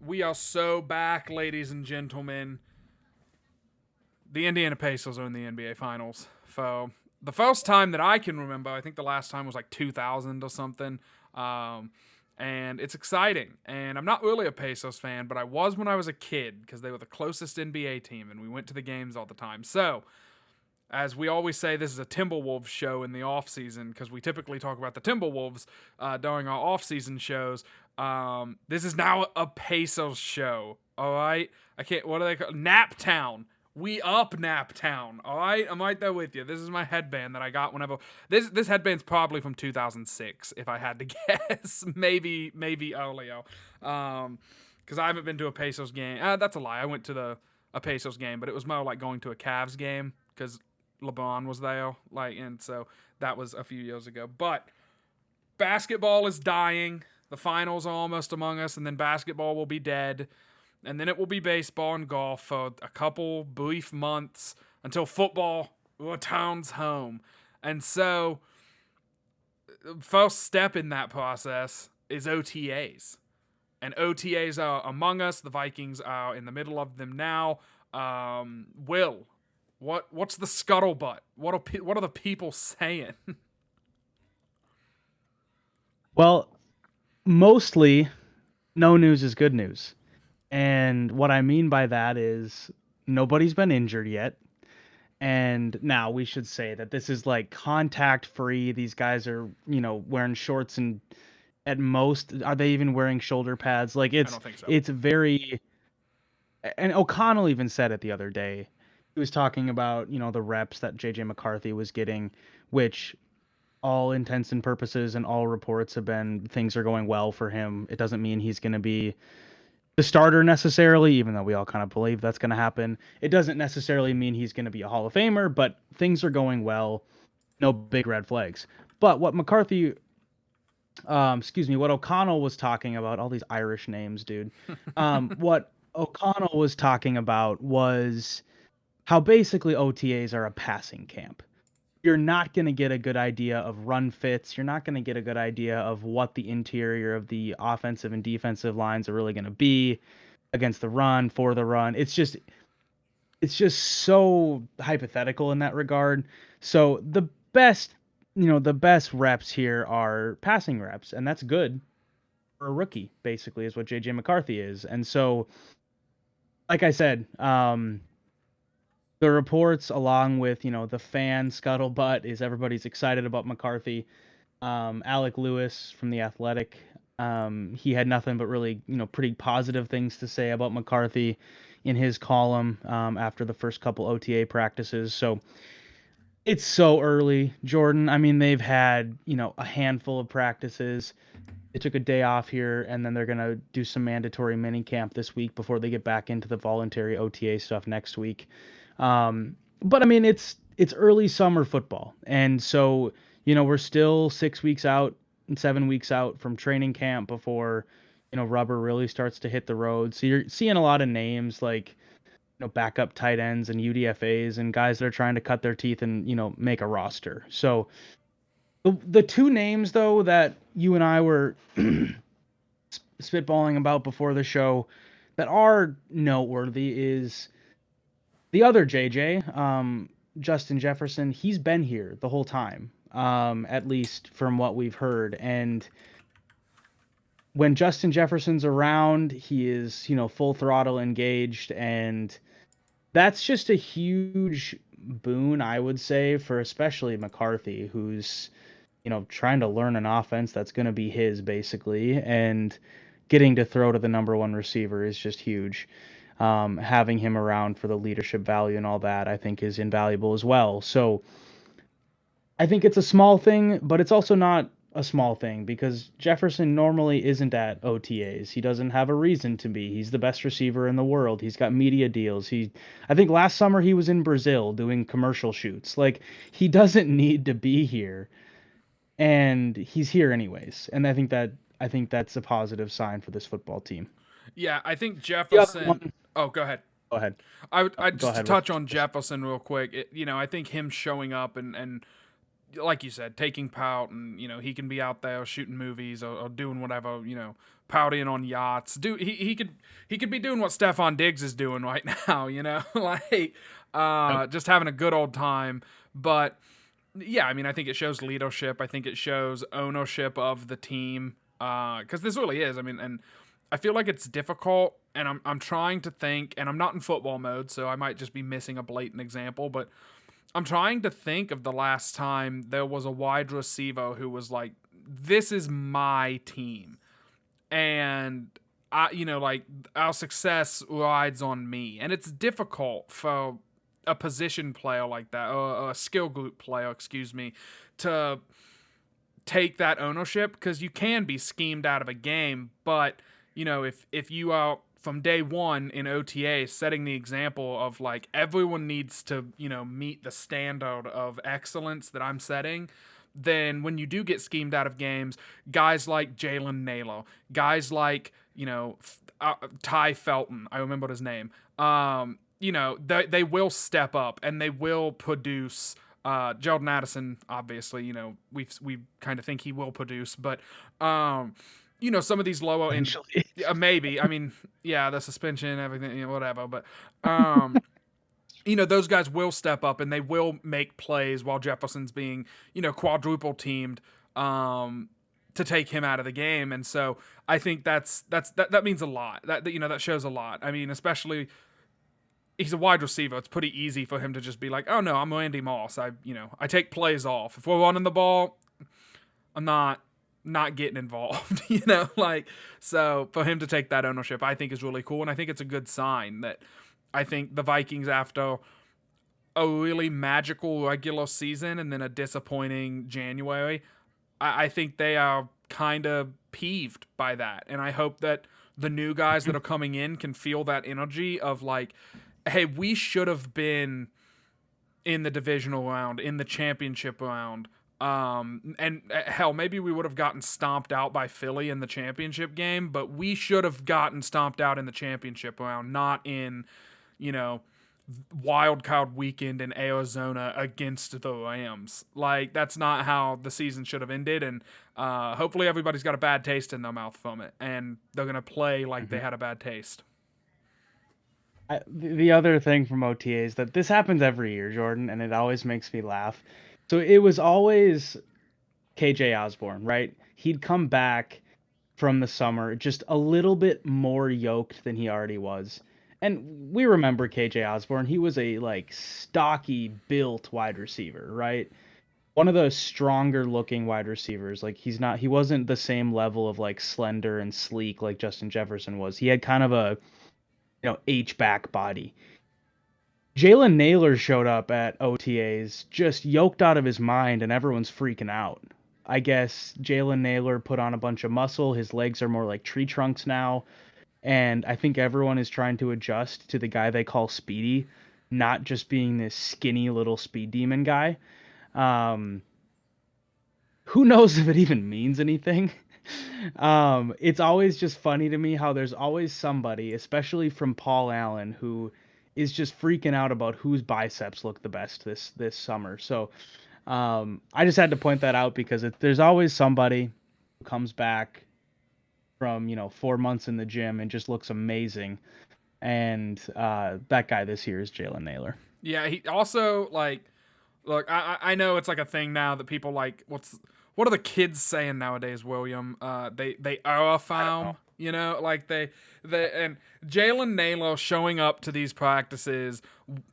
We are so back, ladies and gentlemen. The Indiana Pacers are in the NBA Finals. For the first time that I can remember, I think the last time was like 2000 or something. Um, and it's exciting. And I'm not really a Pacers fan, but I was when I was a kid because they were the closest NBA team, and we went to the games all the time. So, as we always say, this is a Timberwolves show in the off season because we typically talk about the Timberwolves during our off season shows. This is now a Pacers show. All right, I can't. What do they call Naptown? We up Naptown. All right, I'm right there with you. This is my headband that I got whenever this headband's probably from 2006, if I had to guess. maybe earlier. Because I haven't been to a Pacers game. That's a lie. I went to a Pacers game, but it was more like going to a Cavs game because LeBron was there, and so that was a few years ago. But basketball is dying. The finals are almost among us, and then basketball will be dead, and then it will be baseball and golf for a couple brief months until football returns home. And so, first step in that process is OTAs. And OTAs are among us. The Vikings are in the middle of them now. Will, what's the scuttlebutt? What are the people saying? Well, mostly no news is good news. And what I mean by that is nobody's been injured yet. And now we should say that this is like contact free. These guys are, wearing shorts and at most are they even wearing shoulder pads? Like I it's don't think so. it's very and O'Connell even said it the other day. He was talking about, the reps that JJ McCarthy was getting, which all intents and purposes and all reports have been things are going well for him. It doesn't mean he's going to be the starter necessarily, even though we all kind of believe that's going to happen. It doesn't necessarily mean he's going to be a Hall of Famer, but things are going well. No big red flags. But what what O'Connell was talking about, all these Irish names, dude. What O'Connell was talking about was how basically OTAs are a passing camp. You're not going to get a good idea of run fits. You're not going to get a good idea of what the interior of the offensive and defensive lines are really going to be against the run, for the run. It's just so hypothetical in that regard. So the best reps here are passing reps, and that's good for a rookie, basically, is what JJ McCarthy is. And so, like I said, the reports along with, the fan scuttlebutt is everybody's excited about McCarthy. Alec Lewis from The Athletic, he had nothing but really, pretty positive things to say about McCarthy in his column after the first couple OTA practices. So it's so early, Jordan. I mean, they've had, a handful of practices. They took a day off here, and then they're going to do some mandatory mini camp this week before they get back into the voluntary OTA stuff next week. But I mean, it's early summer football, and so we're still 6 weeks out and 7 weeks out from training camp before rubber really starts to hit the road. So you're seeing a lot of names like backup tight ends and UDFA's and guys that are trying to cut their teeth and make a roster. So the two names though that you and I were spitballing about before the show that are noteworthy is the other JJ, Justin Jefferson. He's been here the whole time, at least from what we've heard. And when Justin Jefferson's around, he is, full throttle engaged. And that's just a huge boon, I would say, for especially McCarthy, who's, trying to learn an offense that's going to be his basically. And getting to throw to the number one receiver is just huge. Having him around for the leadership value and all that, I think, is invaluable as well. So I think it's a small thing, but it's also not a small thing because Jefferson normally isn't at OTAs. He doesn't have a reason to be. He's the best receiver in the world. He's got media deals. I think last summer he was in Brazil doing commercial shoots. Like he doesn't need to be here, and he's here anyways. And I think that's a positive sign for this football team. Yeah, I think The other Jefferson. one, Oh, go ahead. go ahead. I Go just to ahead with touch on Jefferson. Jefferson real quick. I think him showing up and like you said, taking pout, and he can be out there shooting movies or doing whatever, pouting on yachts. He could be doing what Stephon Diggs is doing right now, like just having a good old time. But yeah, I mean, I think it shows leadership. I think it shows ownership of the team. Because this really is. I mean, and I feel like it's difficult, and I'm trying to think, and I'm not in football mode, so I might just be missing a blatant example, but I'm trying to think of the last time there was a wide receiver who was like, "This is my team," and like our success rides on me, and it's difficult for a position player like that, or a skill group player, excuse me, to take that ownership, because you can be schemed out of a game, but if you are from day one in OTA setting the example of like everyone needs to meet the standard of excellence that I'm setting, then when you do get schemed out of games, guys like Jalen Naylor, guys like Ty Felton, I remember his name, they will step up and they will produce. Jordan Addison, obviously, we kind of think he will produce, but some of these lower end, Eventually. maybe. I mean, yeah, the suspension, everything, whatever. But those guys will step up and they will make plays while Jefferson's being quadruple teamed to take him out of the game, and so I think that means a lot. That shows a lot. I mean, especially. He's a wide receiver. It's pretty easy for him to just be like, "Oh no, I'm Randy Moss. I take plays off. If we're running the ball, I'm not getting involved." Like, so for him to take that ownership, I think is really cool, and I think it's a good sign that I think the Vikings, after a really magical regular season and then a disappointing January, I think they are kind of peeved by that, and I hope that the new guys that are coming in can feel that energy of like, hey, we should have been in the divisional round, in the championship round. And hell, maybe we would have gotten stomped out by Philly in the championship game, but we should have gotten stomped out in the championship round, not in, wild card weekend in Arizona against the Rams. Like, that's not how the season should have ended, and hopefully everybody's got a bad taste in their mouth from it, and they're going to play like they had a bad taste. The other thing from OTA is that this happens every year, Jordan, and it always makes me laugh. So it was always KJ Osborne, right? He'd come back from the summer just a little bit more yoked than he already was. And we remember KJ Osborne. He was a like stocky built wide receiver, right? One of the stronger looking wide receivers. Like he wasn't the same level of like slender and sleek like Justin Jefferson was. He had kind of a H-back body. Jalen Naylor showed up at OTAs just yoked out of his mind, and everyone's freaking out. I guess Jalen Naylor put on a bunch of muscle. His legs are more like tree trunks now. And I think everyone is trying to adjust to the guy they call Speedy, not just being this skinny little speed demon guy. Um, who knows if it even means anything? It's always just funny to me how there's always somebody, especially from Paul Allen, who is just freaking out about whose biceps look the best this summer. So I just had to point that out because there's always somebody who comes back from 4 months in the gym and just looks amazing. And that guy this year is Jalen Naylor. Yeah, he also like. Look, I know it's like a thing now that people like. What are the kids saying nowadays, William? They are found, like they and Jalen Naylor showing up to these practices.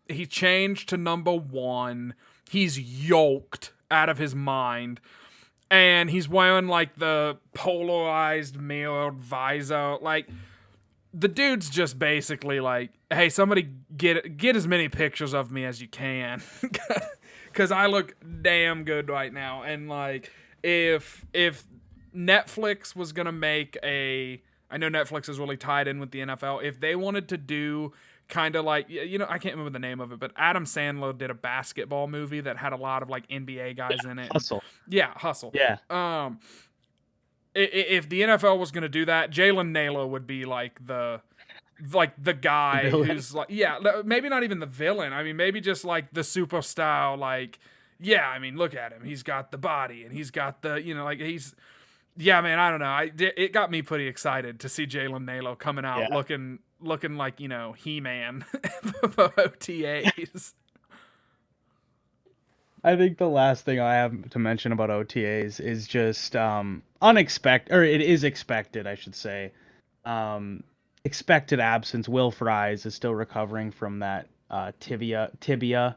He changed to number 1. He's yoked out of his mind, and he's wearing like the polarized mirrored visor, like. The dude's just basically like, hey, somebody get as many pictures of me as you can, because I look damn good right now. And like, if Netflix was gonna make I know Netflix is really tied in with the NFL. If they wanted to do kind of like, I can't remember the name of it, but Adam Sandler did a basketball movie that had a lot of like NBA guys in it. Hustle. Hustle. Yeah. If the NFL was going to do that, Jalen Naylor would be like the guy who's like, maybe not even the villain. I mean, maybe just like the super style, like, yeah, I mean, look at him. He's got the body, and he's got the, like he's, yeah, man. I don't know. It got me pretty excited to see Jalen Naylor coming out Yeah. looking like He-Man for OTAs. I think the last thing I have to mention about OTAs is just unexpected, or it is expected, I should say. Um, Expected absence. Will Fries is still recovering from that tibia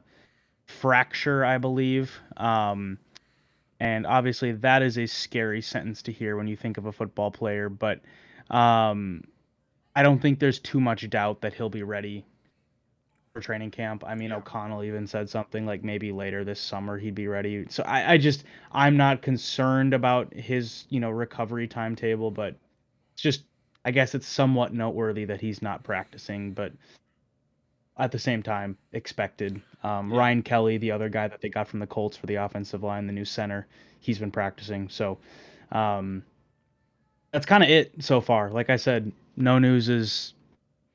fracture, I believe. And obviously that is a scary sentence to hear when you think of a football player, but um, I don't think there's too much doubt that he'll be ready for training camp. I mean, Yeah, O'Connell even said something like maybe later this summer he'd be ready. So I'm not concerned about his, recovery timetable, but it's just, I guess it's somewhat noteworthy that he's not practicing, but at the same time, expected. yeah, Ryan Kelly, the other guy that they got from the Colts for the offensive line, the new center, he's been practicing. So um, that's kind of it so far. Like I said, no news is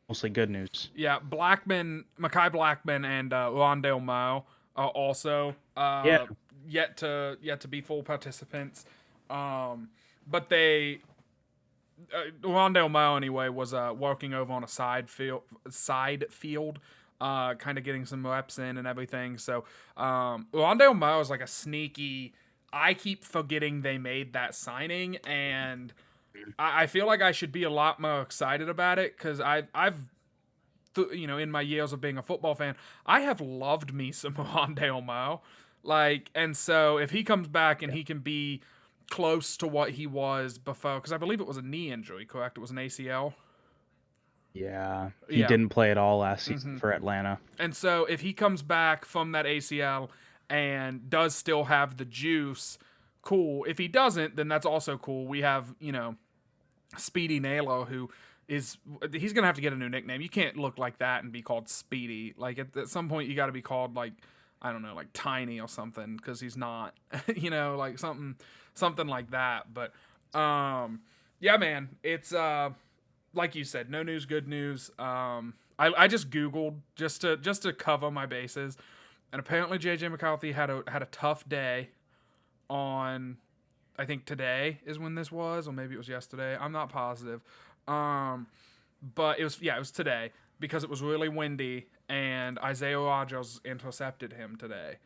mostly good news. yeah. Makai Blackman, and Rondale Moe are also Yeah, yet to be full participants. But they Rondale Moe anyway was working over on a side field, kind of getting some reps in and everything. So Rondale Moe is like a sneaky. I keep forgetting they made that signing, and I feel like I should be a lot more excited about it because in my years of being a football fan, I have loved me some Rondale Moe. Like, and so if he comes back and he can be close to what he was before, because I believe it was a knee injury, correct? It was an ACL. yeah. He Yeah. didn't play at all last season for Atlanta. And so if he comes back from that ACL and does still have the juice, cool. If he doesn't, then that's also cool. We have, Speedy Naylor, who he's gonna have to get a new nickname. You can't look like that and be called Speedy. Like at some point, you got to be called like, I don't know, like Tiny or something, because he's not, like something like that. But yeah, man, it's like you said, no news, good news. I just Googled just to cover my bases, and apparently JJ McCarthy had a tough day on, I think today is when this was, or maybe it was yesterday. I'm not positive. But it was today because it was really windy and Isaiah Rodgers intercepted him today.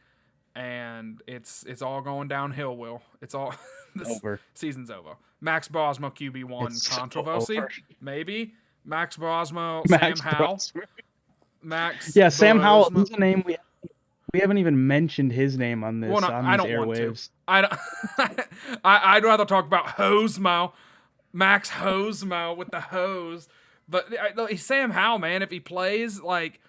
And it's all going downhill, Will. It's all this Over. season's over. Max Brosmo QB1 It's so controversy, over. maybe. Max Brosmo, Sam Max Howell. Brosmer. Max Yeah, Sam Howell. Brosmo. He's a name we haven't even mentioned his name on Well, this no, on I these don't want to. airwaves. I don't, I'd rather talk about Hosemo, Max Hosemo with the hose. But Sam Howell, man, if he plays, like,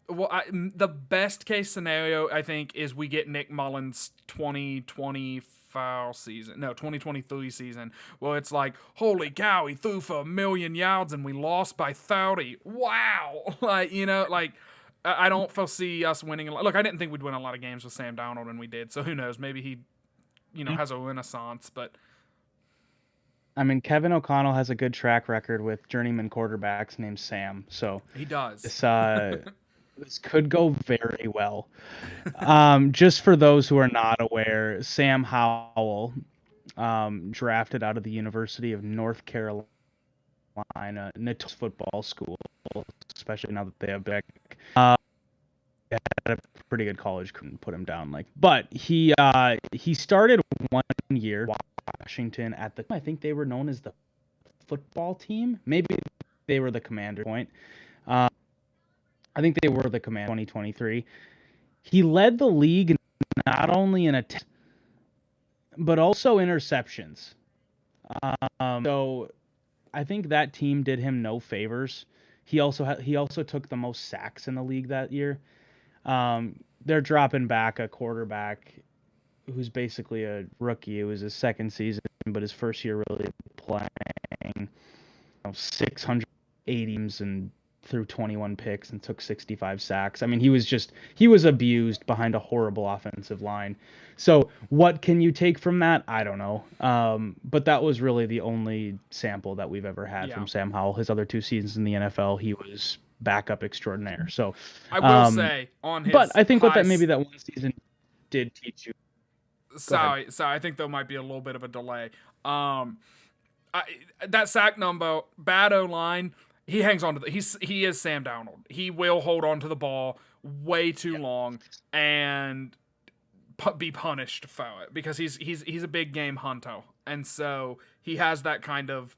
well, the best case scenario I think is we get Nick Mullins 2024 season, no 2023 season, where it's like, holy cow, he threw for 1,000,000 yards and we lost by 30. Wow, like like. I don't foresee us winning a lot. Look, I didn't think we'd win a lot of games with Sam Darnold, and we did. So who knows? Maybe he, has a renaissance. But I mean, Kevin O'Connell has a good track record with journeyman quarterbacks named Sam. So he does. this this could go very well. Just for those who are not aware, Sam Howell, drafted out of the University of North Carolina, notorious football school, especially now that they have back. Had a pretty good college, couldn't put him down. But he started 1 year Washington at I think they were known as the football team. Maybe they were the commander point. Uh, I think they were the command 2023. He led the league not only in attempts but also interceptions. So I think that team did him no favors. He also took the most sacks in the league that year. They're dropping back a quarterback who's basically a rookie. It was his second season, but his first year really playing. 680 games and threw 21 picks and took 65 sacks. I mean, he was abused behind a horrible offensive line. So what can you take from that? I don't know. But that was really the only sample that we've ever had Yeah. from Sam Howell. His other 2 seasons in the NFL, he was backup extraordinaire. So, I will say on his but I think with high, that maybe that one season. did teach you. Go ahead. Sorry, I think there might be a little bit of a delay. I, that sack number, bad O line. He hangs on to he is Sam Darnold. He will hold on to the ball way too long and be punished for it because he's a big game hunter, and so he has that kind of,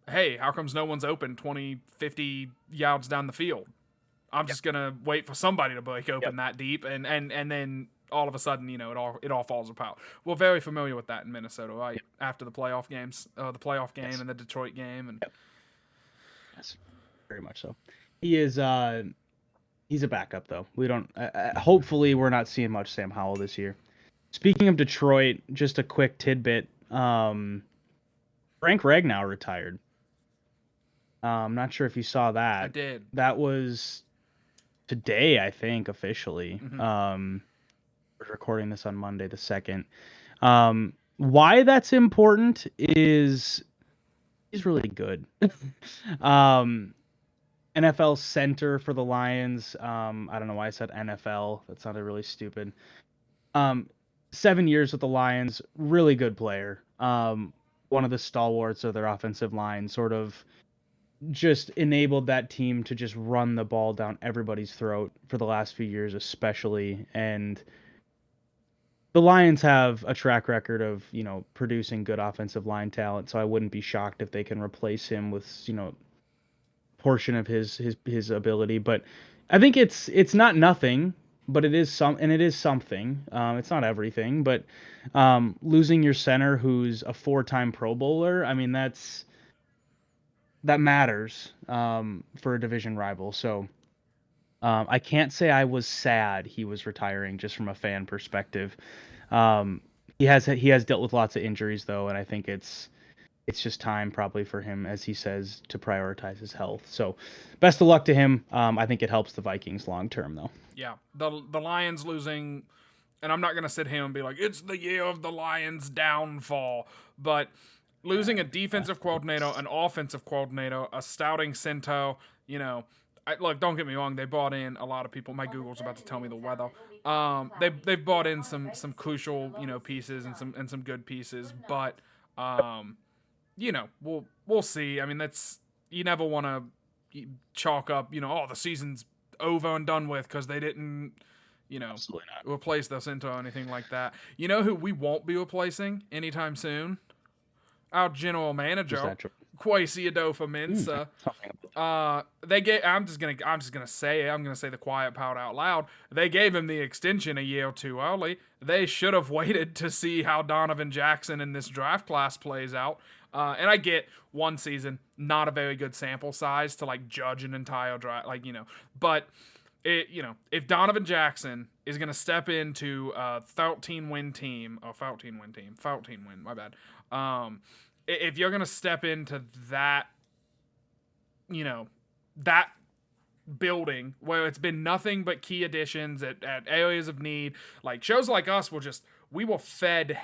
hey, how comes no one's open 20, 50 yards down the field? I'm just gonna wait for somebody to break open that deep, and then all of a sudden, it all falls apart. We're very familiar with that in Minnesota, right? After the playoff games, the playoff game and the Detroit game, and yes, very much so. He is. He's a backup though. We don't. Hopefully, we're not seeing much Sam Howell this year. Speaking of Detroit, just a quick tidbit. Frank Ragnow retired. I'm not sure if you saw that. I did. That was today, I think, officially. We're recording this on Monday the 2nd. Why that's important is he's really good. NFL center for the Lions. I don't know why I said NFL. That sounded really stupid. 7 years with the Lions, really good player. One of the stalwarts of their offensive line, sort of just enabled that team to just run the ball down everybody's throat for the last few years, especially. And the Lions have a track record of, producing good offensive line talent. So I wouldn't be shocked if they can replace him with, portion of his ability. But I think it's not nothing, but it is something. It's not everything, but losing your center who's a 4-time Pro Bowler, I mean, that matters for a division rival. So I can't say I was sad he was retiring just from a fan perspective. He has dealt with lots of injuries though, and I think it's just time probably for him, as he says, to prioritize his health. So best of luck to him. I think it helps the Vikings long term though. Yeah, the Lions losing, and I'm not gonna sit here and be like it's the year of the Lions' downfall, but losing a defensive coordinator, an offensive coordinator, a stouting center, look, don't get me wrong, they brought in a lot of people. My Google's about to tell me the weather. They've brought in some crucial, pieces and some good pieces, but we'll see. I mean, you never want to chalk up, the season's over and done with because they didn't, Absolutely not. replace the center or anything like that. You know who we won't be replacing anytime soon? Our general manager, Kwesi Adolfo-Mensah. I'm just gonna say it. I'm gonna say the quiet part out loud. They gave him the extension a year or two early. They should have waited to see how Donovan Jackson in this draft class plays out. And I get one season, not a very good sample size to judge an entire draft, but if Donovan Jackson is gonna step into a 13-win team, my bad. If you're gonna step into that, that building where it's been nothing but key additions at areas of need, shows like us we were fed,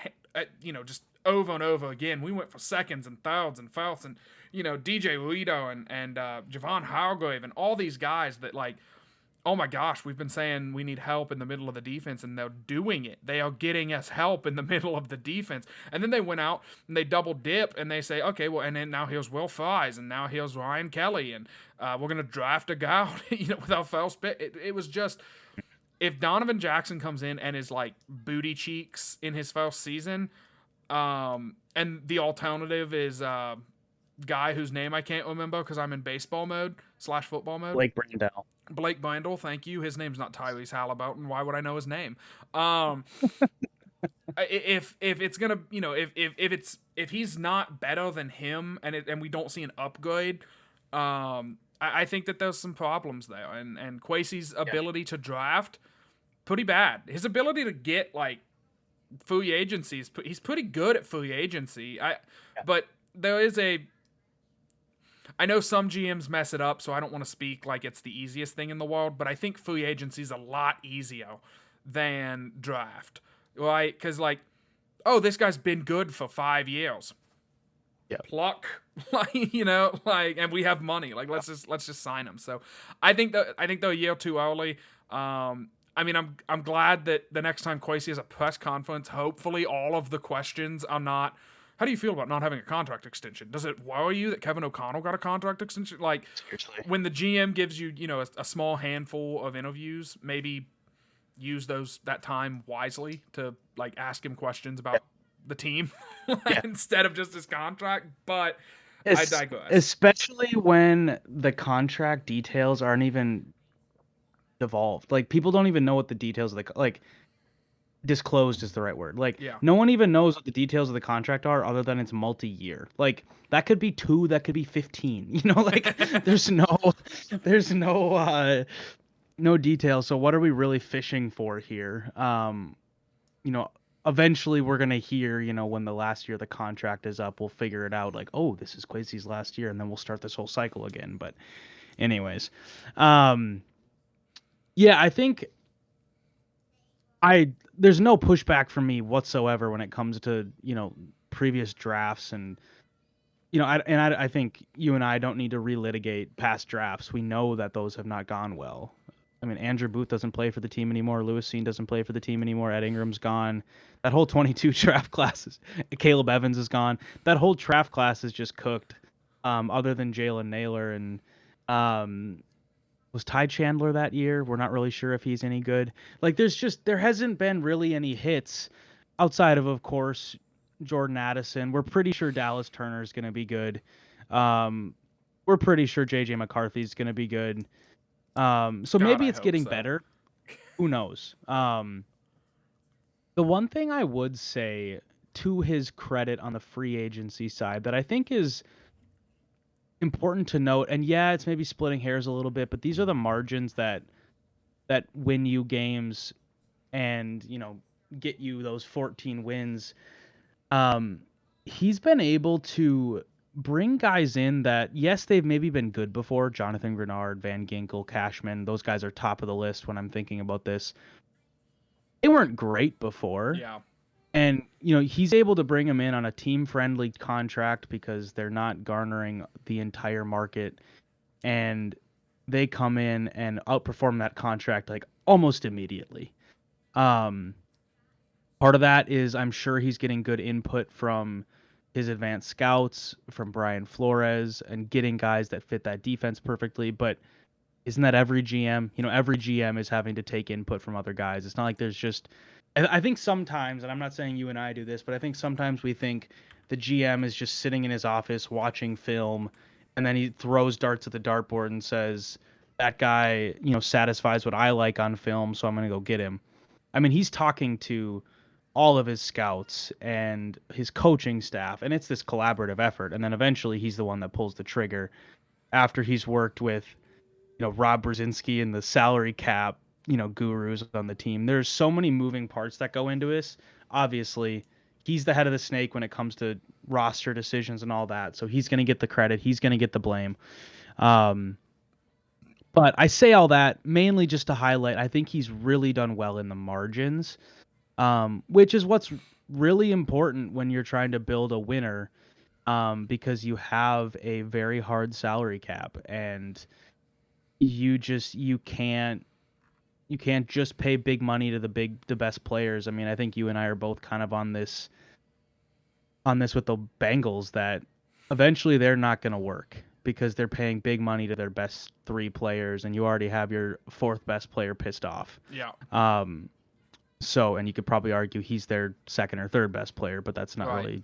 just over and over again. We went for seconds and thirds and fourths, and DJ Rito and Javon Hargrave and all these guys that oh my gosh, we've been saying we need help in the middle of the defense, and they're doing it. They are getting us help in the middle of the defense. And then they went out and they double dip and they say, okay, well, and then now here's Will Fries, and now here's Ryan Kelly, and we're going to draft a guy, with our first pick. It was just, if Donovan Jackson comes in and is booty cheeks in his first season, and the alternative is guy whose name I can't remember because I'm in baseball mode / football mode. Blake Brandel, thank you. His name's not Tyrese Halliburton. Why would I know his name? If it's gonna, if he's not better than him, and we don't see an upgrade, I think that there's some problems there. And Kwesi's ability to draft, pretty bad. His ability to get free agency he's pretty good at free agency. But there is I know some GMs mess it up, so I don't want to speak like it's the easiest thing in the world, but I think free agency is a lot easier than draft, right? Because this guy's been good for 5 years. Yeah. Pluck, and we have money. Let's just sign him. So I think they're a year too early. I mean, I'm glad that the next time Kwesi has a press conference, hopefully all of the questions are not, how do you feel about not having a contract extension? Does it worry you that Kevin O'Connell got a contract extension? Like, Seriously. when the GM gives you, a small handful of interviews, maybe use that time wisely to like ask him questions about the team Yeah. instead of just his contract. But I Es- digress. Especially when the contract details aren't even devolved. Like people don't even know what the details of like disclosed is the right word. Like Yeah. no one even knows what the details of the contract are other than it's multi-year. Like that could be 2, that could be 15. Like there's no details. So what are we really fishing for here? You know, eventually we're gonna hear, when the last year of the contract is up, we'll figure it out. Like, oh, this is Kwesi's last year, and then we'll start this whole cycle again. But, anyways, um, yeah, I think there's no pushback from me whatsoever when it comes to previous drafts and I think you and I don't need to relitigate past drafts. We know that those have not gone well. I mean, Andrew Booth doesn't play for the team anymore. Lewis Seen doesn't play for the team anymore. Ed Ingram's gone. That whole 22 draft class Caleb Evans is gone. That whole draft class is just cooked. Other than Jalen Naylor and um, was Ty Chandler that year? We're not really sure if he's any good. Like, there hasn't been really any hits outside of course, Jordan Addison. We're pretty sure Dallas Turner is going to be good. Um, we're pretty sure JJ McCarthy is going to be good. So God, maybe I it's hope getting so. better. Who knows? The one thing I would say to his credit on the free agency side that I think is important to note, and yeah, it's maybe splitting hairs a little bit, but these are the margins that win you games and get you those 14 wins. Um, he's been able to bring guys in that, yes, they've maybe been good before. Jonathan Grenard, Van Ginkel, Cashman, those guys are top of the list when I'm thinking about this. They weren't great before. Yeah. And, he's able to bring them in on a team friendly contract because they're not garnering the entire market. And they come in and outperform that contract like almost immediately. Um, Part of that is I'm sure he's getting good input from his advanced scouts, from Brian Flores, and getting guys that fit that defense perfectly. But isn't that every GM? Every GM is having to take input from other guys. It's not like there's just. I think sometimes, and I'm not saying you and I do this, but I think sometimes we think the GM is just sitting in his office watching film, and then he throws darts at the dartboard and says, "That guy, satisfies what I like on film, so I'm going to go get him." I mean, he's talking to all of his scouts and his coaching staff, and it's this collaborative effort. And then eventually he's the one that pulls the trigger after he's worked with, Rob Brzezinski and the salary cap, gurus on the team. There's so many moving parts that go into this. Obviously, he's the head of the snake when it comes to roster decisions and all that. So he's going to get the credit. He's going to get the blame. Um, but I say all that mainly just to highlight, I think he's really done well in the margins, which is what's really important when you're trying to build a winner, because you have a very hard salary cap and you can't just pay big money to the best players. I mean, I think you and I are both kind of on this with the Bengals that eventually they're not going to work because they're paying big money to their best 3 players and you already have your 4th best player pissed off. Yeah. And you could probably argue he's their 2nd or 3rd best player, but that's not Right. really,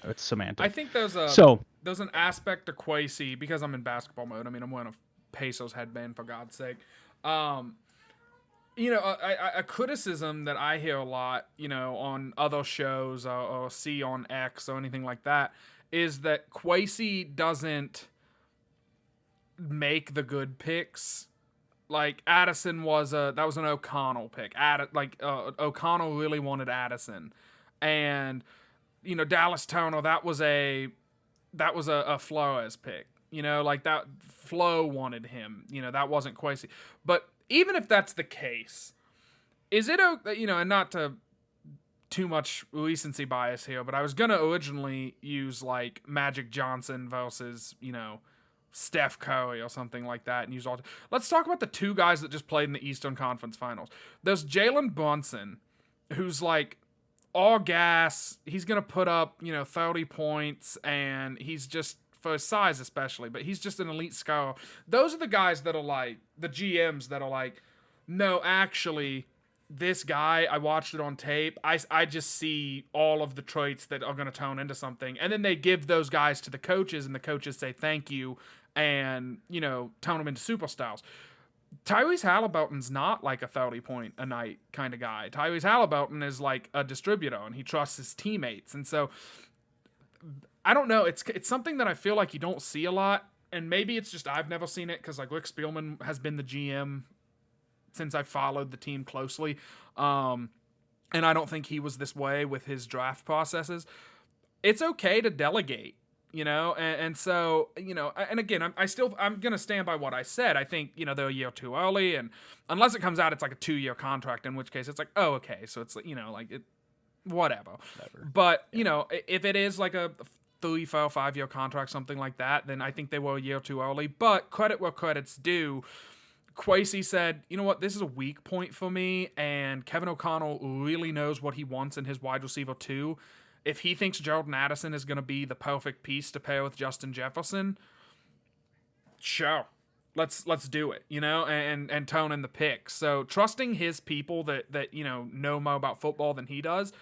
it's I semantic. think there's So, an aspect to Kwesi because I'm in basketball mode. I mean, I'm wearing a Pesos headband for God's sake. Um, a criticism that I hear a lot, on other shows or see on X or anything like that, is that Kwesi doesn't make the good picks. Like Addison that was an O'Connell pick. O'Connell really wanted Addison, and Dallas Turner that was a Flores pick. Like that Flo wanted him. That wasn't Kwesi. But even if that's the case, is it and not to too much recency bias here, but I was gonna originally use like Magic Johnson versus Steph Curry or something like that and use all. Let's talk about the two guys that just played in the Eastern Conference Finals. There's Jalen Brunson, who's like all gas. He's gonna put up 30 points, and he's just for his size especially, but he's just an elite scorer. Those are the guys that are like the GMs that are like, no, actually, this guy, I watched it on tape. I just see all of the traits that are going to turn into something. And then they give those guys to the coaches, and the coaches say thank you and, turn them into superstars. Tyrese Halliburton's not like a 30 point a night kind of guy. Tyrese Halliburton is like a distributor, and he trusts his teammates. And so, I don't know. It's something that I feel like you don't see a lot. And maybe it's just I've never seen it because like Rick Spielman has been the GM since I followed the team closely. And I don't think he was this way with his draft processes. It's okay to delegate, and so, and again, I'm going to stand by what I said. I think, they're a year too early, and unless it comes out, it's like a 2-year contract, in which case it's like, oh, okay. So it's, like it, whatever. But, if it is like a 3, 4, 5-year contract, something like that, then I think they were a year too early. But credit where credit's due. Kwesi said, you know what, this is a weak point for me, and Kevin O'Connell really knows what he wants in his wide receiver too. If he thinks Jordan Addison is going to be the perfect piece to pair with Justin Jefferson, sure, let's do it, and tone in the pick. So trusting his people that know more about football than he does,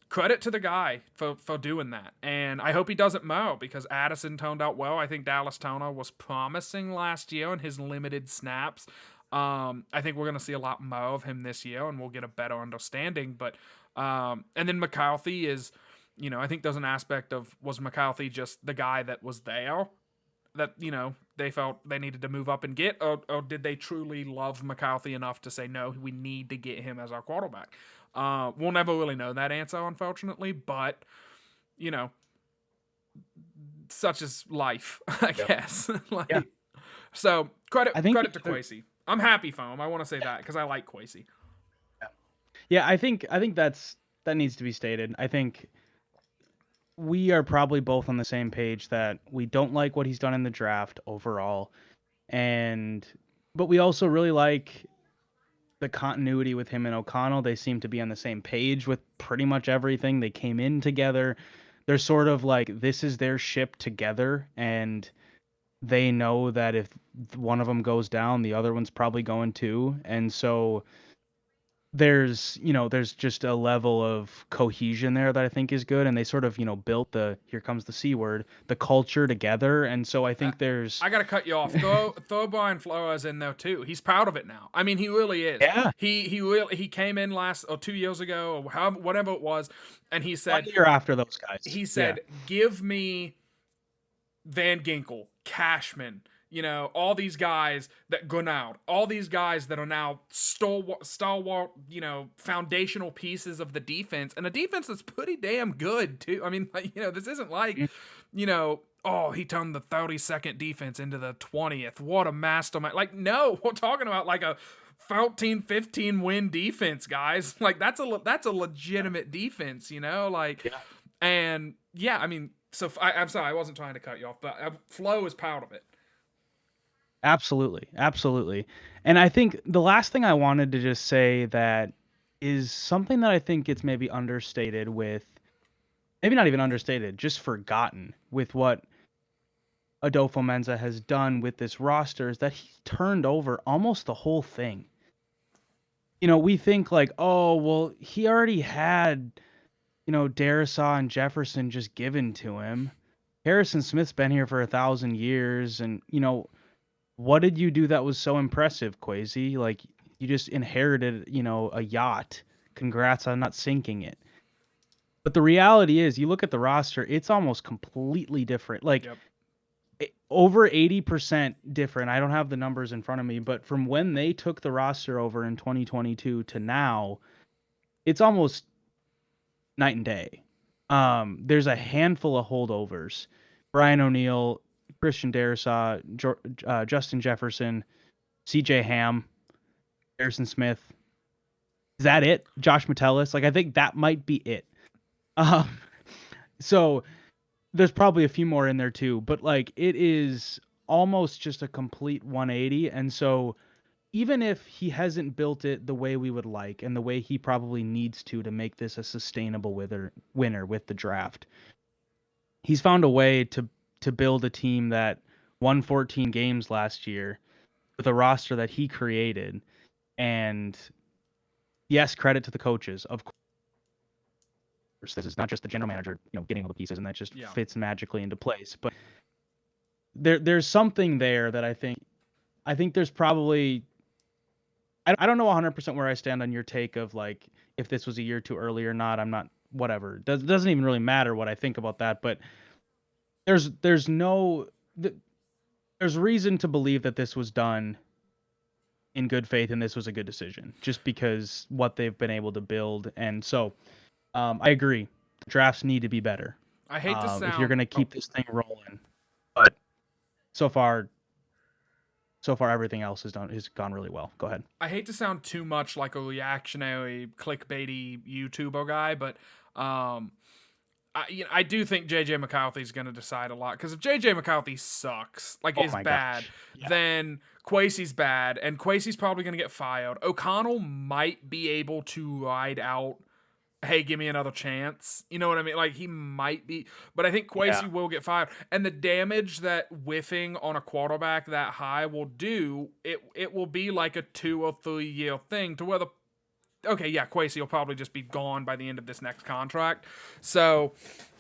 credit to the guy for doing that. And I hope he does it more because Addison toned out well. I think Dallas Turner was promising last year in his limited snaps. I think we're going to see a lot more of him this year, and we'll get a better understanding. But and then McCarthy is, I think there's an aspect of, was McCarthy just the guy that was there that, they felt they needed to move up and get, or did they truly love McCarthy enough to say, no, we need to get him as our quarterback? We'll never really know that answer, unfortunately, but, such is life, I guess. Yeah. So credit to there- Kwesi. I'm happy for him. I want to say that because I like Kwesi. Yeah, I think that needs to be stated. I think we are probably both on the same page that we don't like what he's done in the draft overall, but we also really like the continuity with him and O'Connell. They seem to be on the same page with pretty much everything. They came in together. They're sort of like, this is their ship together, and they know that if one of them goes down, the other one's probably going too. And so there's just a level of cohesion there that I think is good, and they sort of built here comes the C word, the culture together. And so I think I gotta cut you off. Throw Brian Flores in there too. He's proud of it now. I mean, he really is. Yeah. He came in last or 2 years ago or whatever it was, and he said 1 year after those guys. He said, "Give me Van Ginkel, Cashman." All these guys that go out, all these guys that are now stalwart, foundational pieces of the defense, and a defense that's pretty damn good too. I mean, this isn't like, oh, he turned the 32nd defense into the 20th. What a mastermind. Like, no, we're talking about like a 14, 15 win defense, guys. Like, that's a legitimate defense, and yeah, I mean, so I'm sorry, I wasn't trying to cut you off, but Flo is proud of it. Absolutely. And I think the last thing I wanted to just say that is something that I think it's maybe understated maybe not even understated, just forgotten with what Adolfo Menza has done with this roster, is that he turned over almost the whole thing. We think like, oh, well, he already had, Darisaw and Jefferson just given to him. Harrison Smith's been here for 1,000 years, and, what did you do that was so impressive, Kwesi? Like, you just inherited, a yacht. Congrats on not sinking it. But the reality is, you look at the roster, it's almost completely different. Like, over 80% different. I don't have the numbers in front of me, but from when they took the roster over in 2022 to now, it's almost night and day. There's a handful of holdovers. Brian O'Neill, Christian Darrisaw, Justin Jefferson, C.J. Ham, Harrison Smith. Is that it? Josh Metellus? Like, I think that might be it. So there's probably a few more in there too, but like, it is almost just a complete 180. And so even if he hasn't built it the way we would like and the way he probably needs to make this a sustainable winner with the draft, he's found a way to build a team that won 14 games last year with a roster that he created. And yes, credit to the coaches, of course. This is not just the general manager, getting all the pieces and that just fits magically into place. But there's something there that I think there's probably, I don't know 100% where I stand on your take of like if this was a year too early or not. I'm not, whatever. Doesn't even really matter what I think about that. But there's reason to believe that this was done in good faith and this was a good decision, just because what they've been able to build. And so I agree, drafts need to be better. I hate to sound, if you're going to keep this thing rolling. But so far everything else has gone really well. Go ahead. I hate to sound too much like a reactionary clickbaity YouTuber guy, but I do think JJ McCarthy's going to decide a lot, because if JJ McCarthy sucks, like is bad, then Kwesi's bad, and Kwesi's probably going to get fired. O'Connell might be able to ride out, hey, give me another chance. You know what I mean? Like, he might be, but I think Kwesi will get fired. And the damage that whiffing on a quarterback that high will do, it will be like a 2 or 3 year thing to where Kwesi will probably just be gone by the end of this next contract. So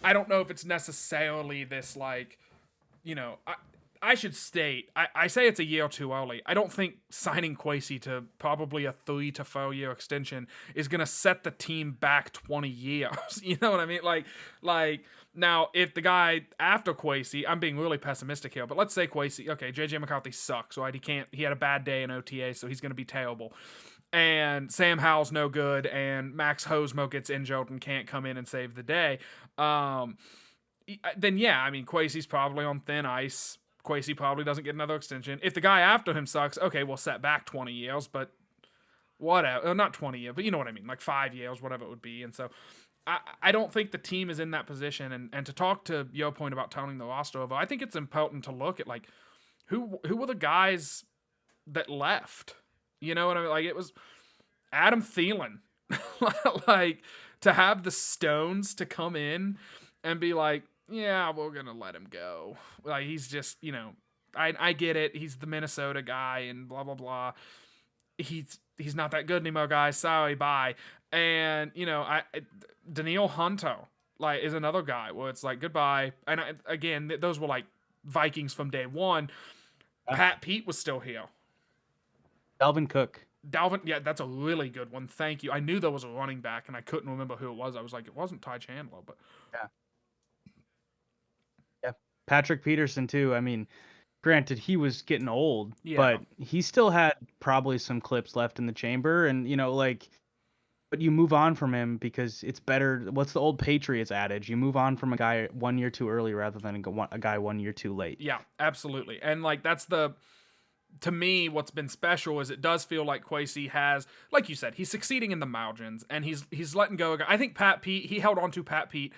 I don't know if it's necessarily this, like, I should state, I say it's a year too early. I don't think signing Kwesi to probably a 3 to 4 year extension is going to set the team back 20 years. You know what I mean? Like now, if the guy after Kwesi, I'm being really pessimistic here, but let's say Kwesi, okay, JJ McCarthy sucks, right? He had a bad day in OTA, so he's going to be terrible. And Sam Howell's no good, and Max Hosmo gets injured and can't come in and save the day. Then Kwesi's probably on thin ice. Kwesi probably doesn't get another extension. If the guy after him sucks, okay, we'll set back 20 years, but whatever. Not 20 years, but you know what I mean, like 5 years, whatever it would be. And so I don't think the team is in that position. And to talk to your point about turning the roster over, I think it's important to look at, like, who were the guys that left? You know what I mean? Like, it was Adam Thielen. Like, to have the Stones to come in and be like, yeah, we're going to let him go. Like, he's just, I get it. He's the Minnesota guy and blah, blah, blah. He's not that good anymore, guys. Sorry, bye. And, Daniil Hunter, like, is another guy where it's like, goodbye. And again, those were like Vikings from day one. Pat Pete was still here. Dalvin Cook. Yeah, that's a really good one. Thank you. I knew there was a running back, and I couldn't remember who it was. I was like, it wasn't Ty Chandler, but yeah. Patrick Peterson too. I mean, granted, he was getting old, but he still had probably some clips left in the chamber, and but you move on from him because it's better. What's the old Patriots adage? You move on from a guy 1 year too early rather than a guy 1 year too late. Yeah, absolutely. And like that's to me, what's been special is it does feel like Kwesi has, like you said, he's succeeding in the margins, and he's letting go. I think Pat Pete, he held on to Pat Pete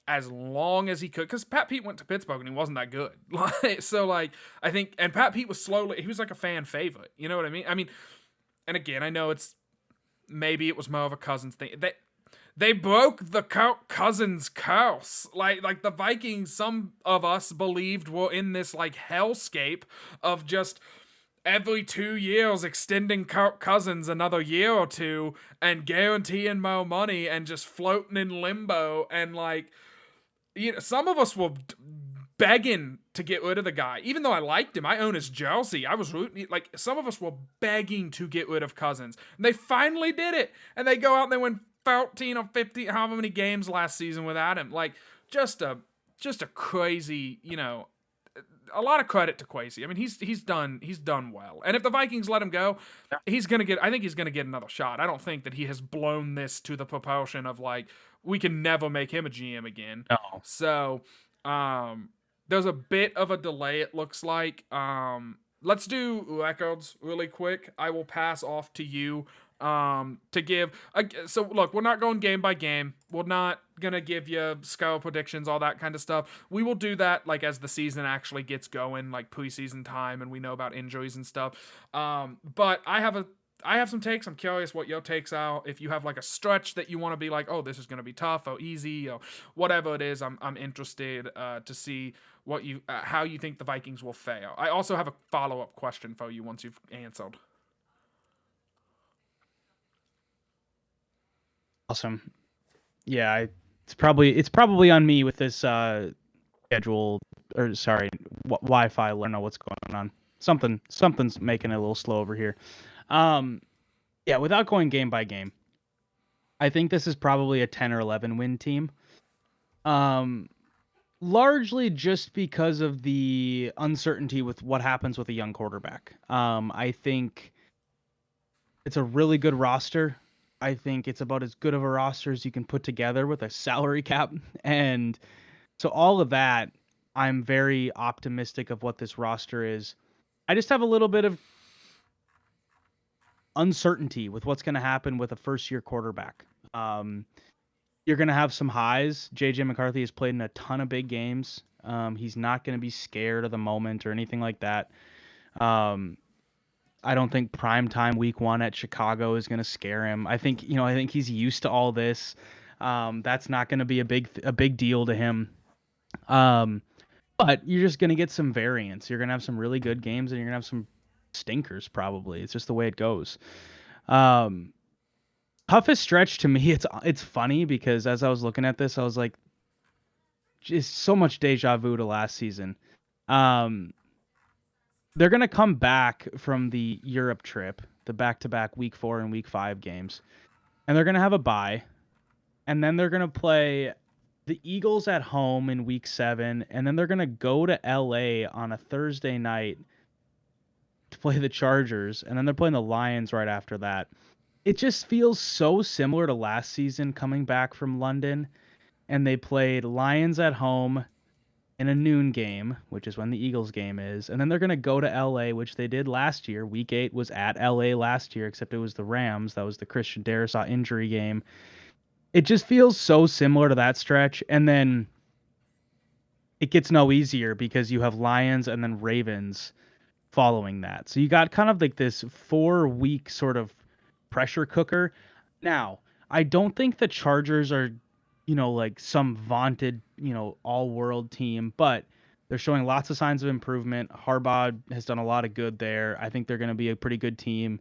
as long as he could, because Pat Pete went to Pittsburgh and he wasn't that good. So I think, and Pat Pete was he was like a fan favorite. You know what I mean? I mean, and again, I know maybe it was more of a Cousins thing. They broke the Kirk Cousins curse. Like the Vikings, some of us believed were in this like hellscape of just every 2 years extending Kirk Cousins another year or two and guaranteeing more money and just floating in limbo. And some of us were begging to get rid of the guy. Even though I liked him, I own his jersey. I was rooting. Like, some of us were begging to get rid of Cousins. And they finally did it. And they go out and they win 13 or 15, however many games last season without him. Like, just a crazy, a lot of credit to Kwesi. I mean, he's done well. And if the Vikings let him go, I think he's going to get another shot. I don't think that he has blown this to the proportion of like, we can never make him a GM again. No. So, there's a bit of a delay, it looks like. Let's do records really quick. I will pass off to you. To give. So look, we're not going game by game. We're not gonna give you score predictions, all that kind of stuff. We will do that like as the season actually gets going, like preseason time, and we know about injuries and stuff. But I have some takes. I'm curious what your takes are. If you have like a stretch that you want to be like, oh, this is gonna be tough or easy or whatever it is, I'm interested to see what you how you think the Vikings will fare. I also have a follow up question for you once you've answered. Awesome. Yeah, it's probably on me with this schedule, or sorry, Wi-Fi. I don't know what's going on. Something's making it a little slow over here. Um, yeah, without going game by game, I think this is probably a 10 or 11 win team. Um, Largely just because of the uncertainty with what happens with a young quarterback. I think it's a really good roster. I think it's about as good of a roster as you can put together with a salary cap. And so all of that, I'm very optimistic of what this roster is. I just have a little bit of uncertainty with what's going to happen with a first year quarterback. Um, you're going to have some highs. JJ McCarthy has played in a ton of big games. He's not going to be scared of the moment or anything like that. Um, I don't think prime time week 1 at Chicago is going to scare him. I think he's used to all this. That's not going to be a big deal to him. Um, but you're just going to get some variance. You're going to have some really good games and you're going to have some stinkers probably. It's just the way it goes. Um, Toughest stretch to me, it's funny because as I was looking at this, I was like, just so much deja vu to last season. Um, they're gonna come back from the Europe trip, the back-to-back week 4 and week 5 games, and they're gonna have a bye, and then they're gonna play the Eagles at home in week 7, and then they're gonna go to LA on a Thursday night to play the Chargers, and then they're playing the Lions right after that. It just feels so similar to last season coming back from London, and they played Lions at home in a noon game, which is when the Eagles game is, and then they're going to go to LA, which they did last year. Week 8 was at LA last year, except it was the Rams. That was the Christian Darrisaw injury game. It just feels so similar to that stretch, and then it gets no easier because you have Lions and then Ravens following that. So you got kind of like this 4-week sort of pressure cooker. Now, I don't think the Chargers are, like some vaunted, all-world team, but they're showing lots of signs of improvement. Harbaugh has done a lot of good there. I think they're going to be a pretty good team.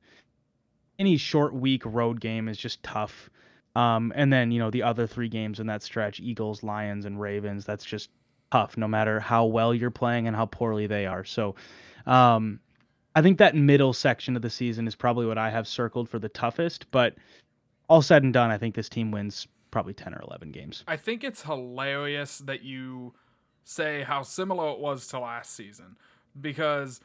Any short week road game is just tough. And then, the other 3 games in that stretch, Eagles, Lions, and Ravens, that's just tough no matter how well you're playing and how poorly they are. So, um, I think that middle section of the season is probably what I have circled for the toughest, but all said and done, I think this team wins probably 10 or 11 games. I think it's hilarious that you say how similar it was to last season because,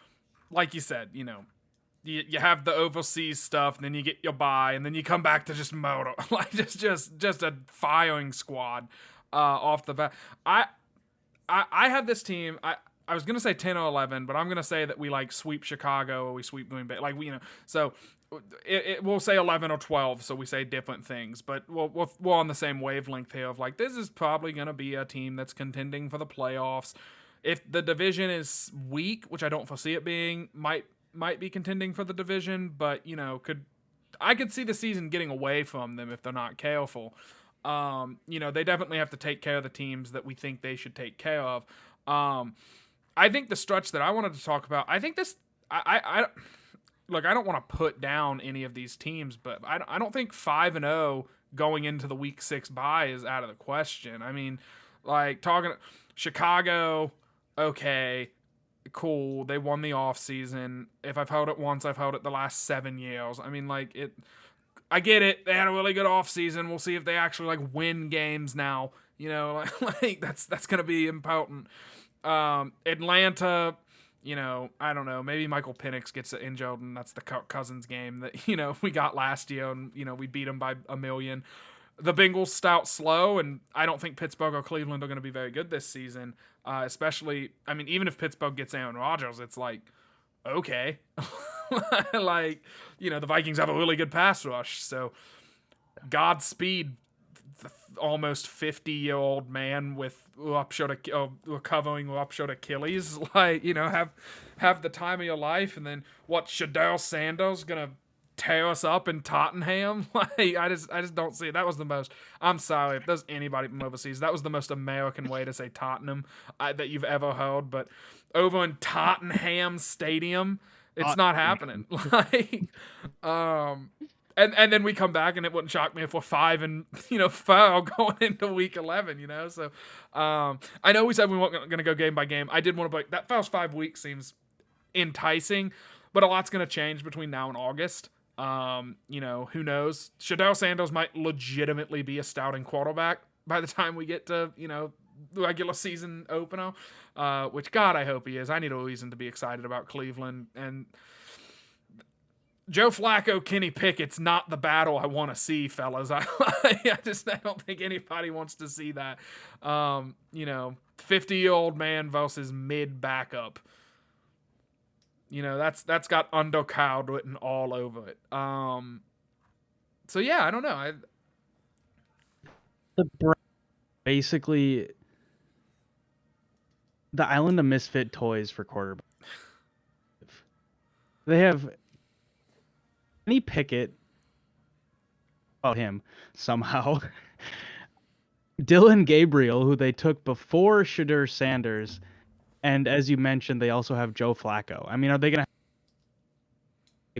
like you said, you have the overseas stuff, and then you get your bye, and then you come back to just motor, like just a firing squad off the bat. I have this team. I was gonna say 10 or 11, but I'm gonna say that we like sweep Chicago or we sweep Green Bay, like So we'll say 11 or 12, so we say different things, but we're on the same wavelength here of like this is probably gonna be a team that's contending for the playoffs. If the division is weak, which I don't foresee it being, might be contending for the division, but I could see the season getting away from them if they're not careful. They definitely have to take care of the teams that we think they should take care of. I think the stretch that I wanted to talk about, I think this, I look, I don't want to put down any of these teams, but I don't think 5-0 going into the week 6 bye is out of the question. I mean, like talking Chicago, okay, cool. They won the offseason. If I've held it once, I've held it the last 7 years. I mean, like it. I get it. They had a really good offseason. We'll see if they actually like win games now. Like that's gonna be important. Atlanta, I don't know. Maybe Michael Penix gets injured, and that's the Cousins game that we got last year, and we beat them by a million. The Bengals stout slow, and I don't think Pittsburgh or Cleveland are going to be very good this season. Especially, I mean, even if Pittsburgh gets Aaron Rodgers, it's like, okay, Like, the Vikings have a really good pass rush, so Godspeed, almost 50-year-old man with recovering ruptured Achilles. Like, have the time of your life, and then what? Shadell Sanders gonna tear us up in Tottenham? Like, I just don't see it. That was the most. I'm sorry if there's anybody from overseas. That was the most American way to say Tottenham that you've ever heard. But over in Tottenham Stadium, it's not happening. Like, and then we come back, and it wouldn't shock me if we're 5-4 going into week 11. So I know we said we weren't going to go game by game. I did want to break that first 5 weeks seems enticing, but a lot's going to change between now and August. Who knows? Shadell Sanders might legitimately be a starting quarterback by the time we get to the regular season opener. Which, God, I hope he is. I need a reason to be excited about Cleveland. And Joe Flacco, Kenny Pickett's not the battle I want to see, fellas. I don't think anybody wants to see that. 50-year-old man versus mid backup. That's got undercard written all over it. So yeah, I don't know. Basically the island of misfit toys for quarterback. They have Kenny Pickett, about him somehow. Dylan Gabriel, who they took before Shedeur Sanders, and as you mentioned, they also have Joe Flacco. I mean, are they gonna?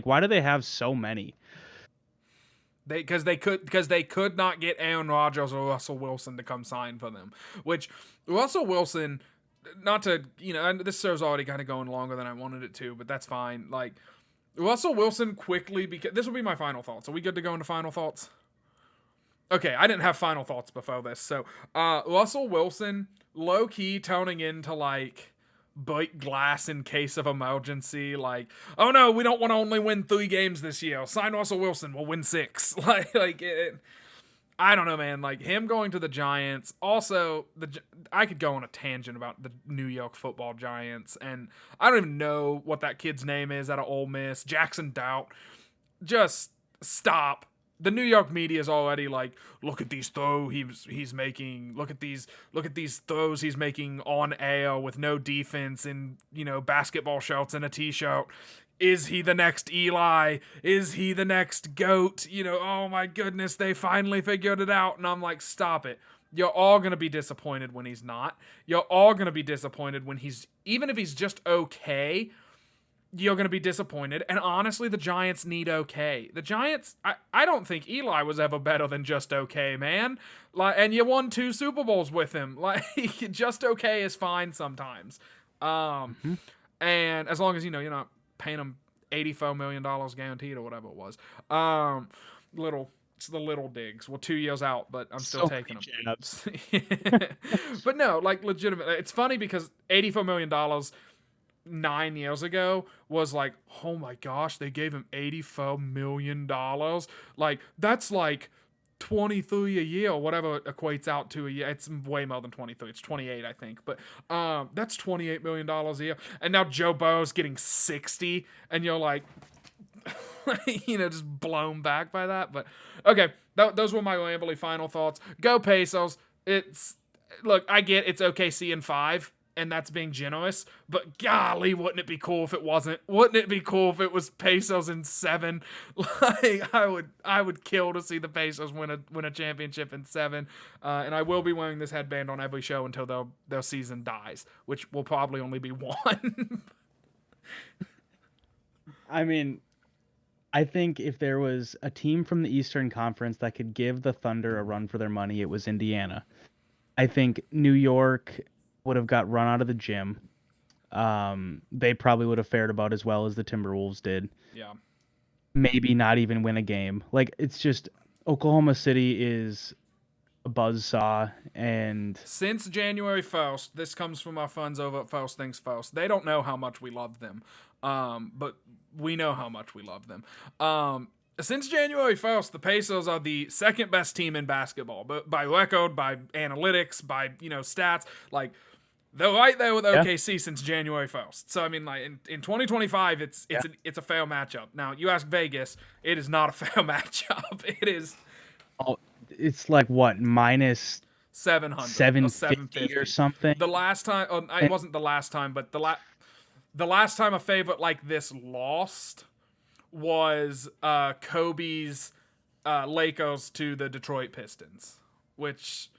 Why do they have so many? Because they could not get Aaron Rodgers or Russell Wilson to come sign for them. Which Russell Wilson, not to and this show's already kind of going longer than I wanted it to, but that's fine. Like, Russell Wilson quickly this will be my final thoughts. Are we good to go into final thoughts? Okay, I didn't have final thoughts before this. So, Russell Wilson, low key turning into like break glass in case of emergency. Like, oh no, we don't want to only win 3 games this year. Sign Russell Wilson, we'll win 6. I don't know, man. Like, him going to the Giants. Also, I could go on a tangent about the New York Football Giants, and I don't even know what that kid's name is out of Ole Miss. Jackson Doubt. Just stop. The New York media is already like, look at these throws he's making. Look at these throws he's making on air with no defense in basketball shorts and a t-shirt. Is he the next Eli? Is he the next GOAT? Oh my goodness, they finally figured it out. And I'm like, stop it. You're all going to be disappointed when he's not. You're all going to be disappointed when even if he's just okay, you're going to be disappointed. And honestly, the Giants need okay. The Giants, I don't think Eli was ever better than just okay, man. And you won 2 Super Bowls with him. Like, just okay is fine sometimes. And as long as, you're not paying him $84 million guaranteed or whatever it was. It's the little digs. Well, 2 years out, but I'm still taking them. But no, like, legitimately. It's funny because $84 million 9 years ago was like, oh my gosh, they gave him $84 million. Like, that's like 23 a year or whatever it equates out to a year. It's way more than 23. It's 28, I think. But that's $28 million a year. And now Joe Burrow's getting 60, and you're like, just blown back by that. But okay, those were my rambly final thoughts. Go Pesos. Look, I get it's OKC in 5. And that's being generous, but golly, wouldn't it be cool if it wasn't? Wouldn't it be cool if it was Pesos in 7? Like, I would kill to see the Pesos win a championship in 7. And I will be wearing this headband on every show until their season dies, which will probably only be 1. I mean, I think if there was a team from the Eastern Conference that could give the Thunder a run for their money, it was Indiana. I think New York would have got run out of the gym. They probably would have fared about as well as the Timberwolves did. Yeah. Maybe not even win a game. Like, it's just Oklahoma City is a buzzsaw, and since January 1st, this comes from our friends over at First Things First. They don't know how much we love them, but we know how much we love them. Since January 1st, the Pacers are the second best team in basketball, but by record, by analytics, by stats. Like, They're right there with Yeah. OKC since January 1st. So I mean, like in 2025, Yeah. it's a fair matchup. Now you ask Vegas, it is not a fair matchup. It is Oh, it's like what, minus 700 or 750 or 750. something. The last time, it And wasn't the last time, but the last time a favorite like this lost was Kobe's Lakers to the Detroit Pistons, which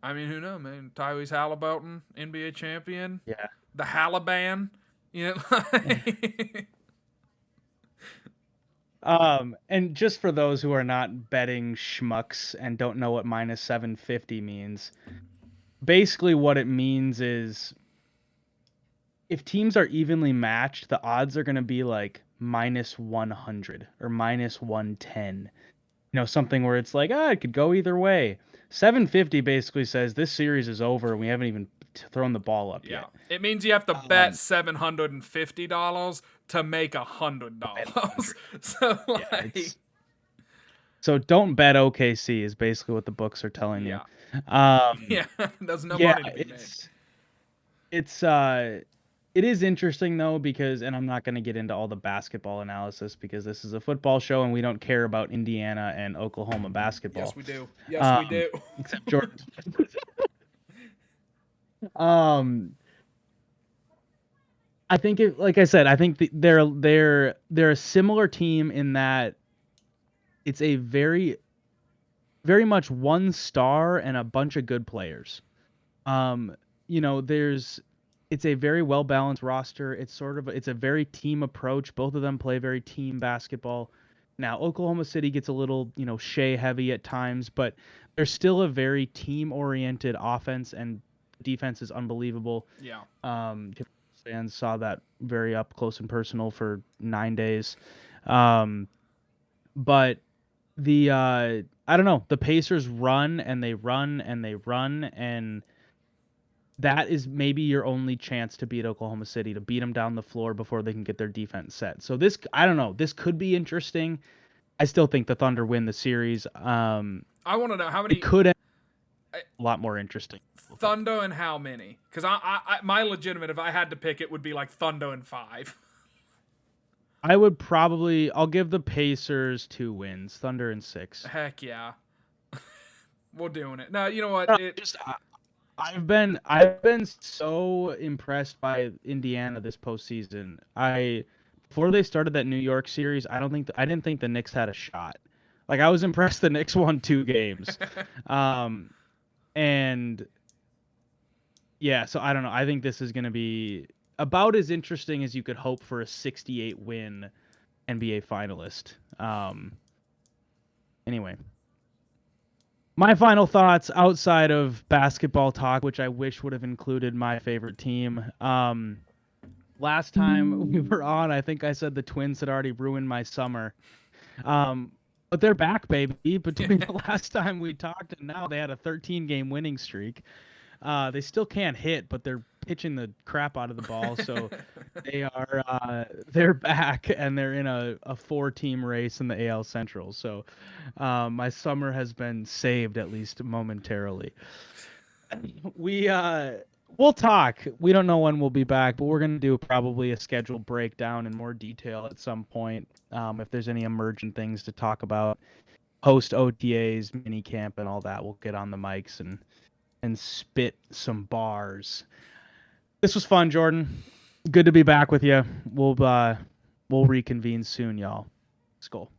I mean, who knows, man? Tyrese Halliburton, NBA champion, yeah. the Halliban, you know. And just for those who are not betting schmucks and don't know what minus 750 means, basically what it means is if teams are evenly matched, the odds are going to be like minus 100 or minus 110. Something where it's like, it could go either way. 750 basically says this series is over and we haven't even thrown the ball up Yeah, yet. it means you have to bet $750 to make $100. So Yeah, like, so don't bet OKC is basically what the books are telling you. yeah, Um, yeah, there's no yeah, money to be made. it's it is interesting though because, and I'm not going to get into all the basketball analysis because this is a football show and we don't care about Indiana and Oklahoma Yes, basketball. we do. Yes, we Um, do. except Jordan. um, I think like I said, I think they're a similar team in that it's a very much one star and a bunch of good players. Um, there's it's a very well balanced roster. It's a very team approach. Both of them play very team basketball. Now, Oklahoma City gets a little, Shea heavy at times, but they're still a very team oriented offense and defense is unbelievable. Yeah. Fans saw that very up close and personal for 9 days. Um, but I don't know, the Pacers run and they run and they run, and that is maybe your only chance to beat Oklahoma City, to beat them down the floor before they can get their defense set. So this, I don't know, this could be interesting. I still think the Thunder win the series. I want to know how It many could end a lot more interesting. Thunder and how many? Because my legitimate, if I had to pick, it would be like Thunder and 5. I'll give the Pacers 2 wins, Thunder in 6. Heck yeah, we're doing it. Now you know what? No, I've been so impressed by Indiana this postseason. Before they started that New York series, I didn't think the Knicks had a shot. Like I was impressed the Knicks won 2 games. Um and yeah, so I don't know. I think this is going to be about as interesting as you could hope for a 68 win NBA finalist. Anyway, my final thoughts outside of basketball talk, which I wish would have included my favorite team. Last time we were on, I think I said the Twins had already ruined my summer. But they're back, baby. Between the last time we talked and now, they had a 13-game winning streak. They still can't hit, but they're pitching the crap out of the ball. So they're back and they're in a 4-team race in the AL Central. So my summer has been saved, at least momentarily. We'll talk. We don't know when we'll be back, but we're gonna do probably a scheduled breakdown in more detail at some point. If there's any emergent things to talk about, post OTAs, mini camp, and all that, we'll get on the mics and spit some bars. This was fun, Jordan. Good to be back with you. We'll reconvene soon, y'all. Let's go.